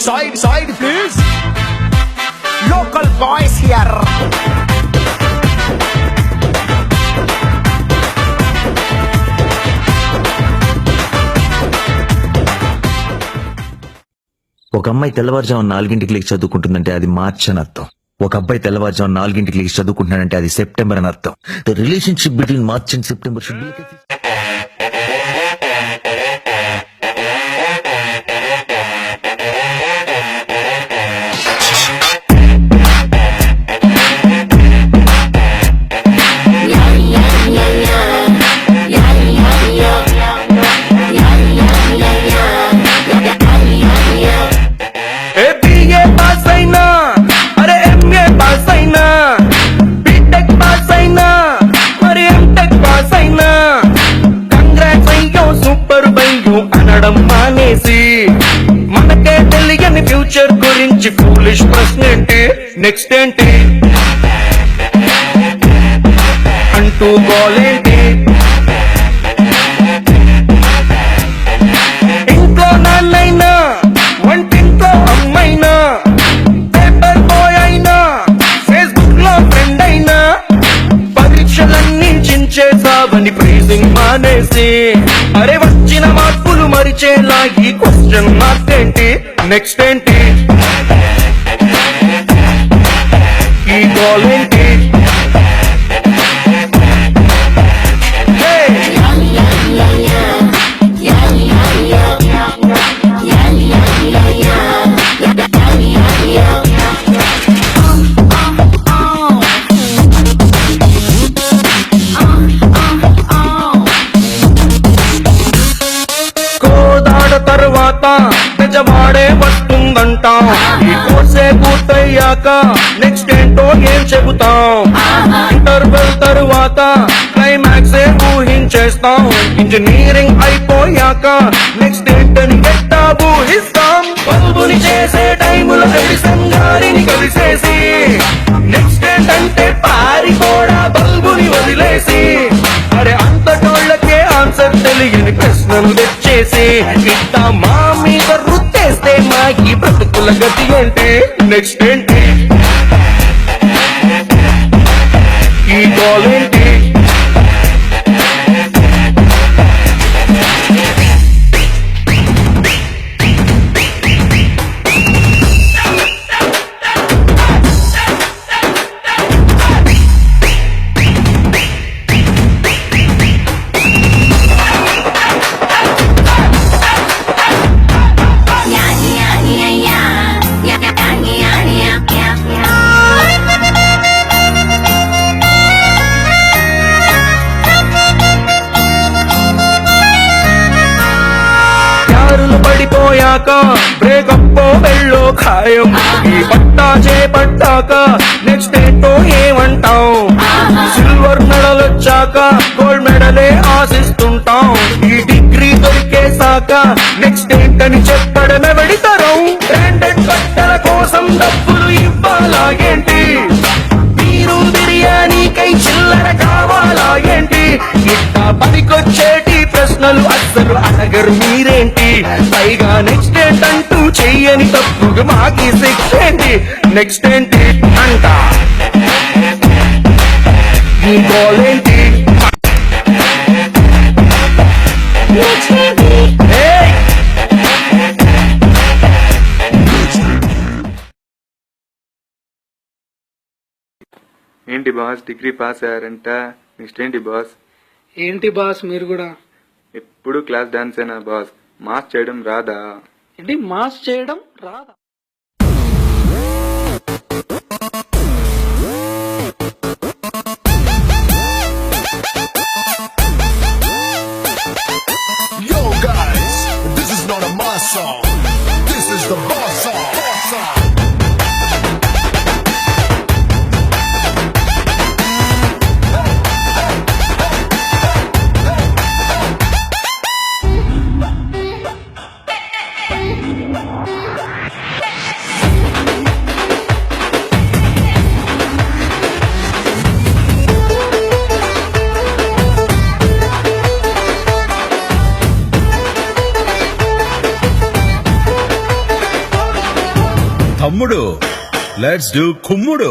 Side, please. Local boys here. ఒక అమ్మాయి తెల్లవారుజాము 4 లేచి చదువుకుంటుందంటే అది మార్చ్ అని అర్థం. ఒక అబ్బాయి తెల్లవారుజాము 4 లేచి చదువుకుంటున్నాడంటే అది సెప్టెంబర్ అని అర్థం. The relationship between March and September should be మానేసి మనకే తెలియని ఫ్యూచర్ గురించి ఫూలిష్ ప్రశ్న ఏంటి, నెక్స్ట్ ఏంటి అంటూ గోలేంటి. ఇంట్లో నాన్నైనా వంటింట్లో అమ్మైనా పేపర్ బాయ్ అయినా ఫేస్బుక్ లో ఫ్రెండ్ అయినా పరీక్షలన్నీ చించేసావని ప్రీజింగ్ మానేసి అరే వచ్చిన మార్పులు మరిచేలా ఈ క్వశ్చన్ మార్క్ ఏంటి, నెక్స్ట్ ఏంటి ఈ గోల్ ఏంటి. తర్వాత నిజవాడే వస్తుందంటాం. ఈ కోర్సే పూర్తయ్యాక నెక్స్ట్ ఏంటో ఏం చెబుతాం. ఇంటర్వెల్ తరువాత క్లైమాక్స్ ఊహించేస్తాం. ఇంజనీరింగ్ అయిపోయాక నెక్స్ట్ ఏంటని ఎట్టా ఊహిస్తాం. బల్బుని చేసే టైములో ఎడిసన్ గారిని కలిసేసి నెక్స్ట్ ఏంటంటే పారి కూడా బల్బుని వదిలేసి అరే అంతటోళ్ళకే ఆన్సర్ తెలియని ప్రశ్నలు తెచ్చేసి ఇట్టా మా మీద రుద్దేస్తే మా ఈ బ్రతుకుల గతి ఏంటి, నెక్స్ట్ ఏంటి ఈ గోల్ ఏంటి. పడిపోయాక బ్రేకప్ వెళ్ళో ఖాయం. ఈ పట్టా చేపట్టాక నెక్స్ట్ ఏంటో ఏమంటాం. సిల్వర్ మెడల్ వచ్చాక గోల్డ్ మెడలే ఆశిస్తుంటాం. ఈ డిగ్రీ దొరికేశాక నెక్స్ట్ ఏంటని చెప్పడం ఎవడితరం. బ్రాండెడ్ బట్టల కోసం డబ్బులు ఇవ్వాలా ఏంటి, మీరు బిర్యానీకై చిల్లర కావాలా ఏంటి. ఇట్టా పనికొచ్చేటి ప్రశ్నలు అస్సలు అడగరు మీరేంటి. పైగా నెక్స్ట్ ఏంటంటూ చెయ్యని తప్పుగా మాకి శిక్ష ఏంటి, నెక్స్ట్ ఏంటి అంట ఈ గోల్ ఏంటి. ఏంటి బాస్ డిగ్రీ పాస్ అయ్యారంట, నెక్స్ట్ ఏంటి బాస్. ఏంటి బాస్ మీరు కూడా ఎప్పుడు క్లాస్ డాన్స్ అయినా బాస్, మాస్ చేయడం రాదా. ఏంటి మాస్ చేయడం రాదా. Yo guys, this is not a mass song. This is the boss song. తమ్ముడు లెట్స్ డూ కుమ్ముడు.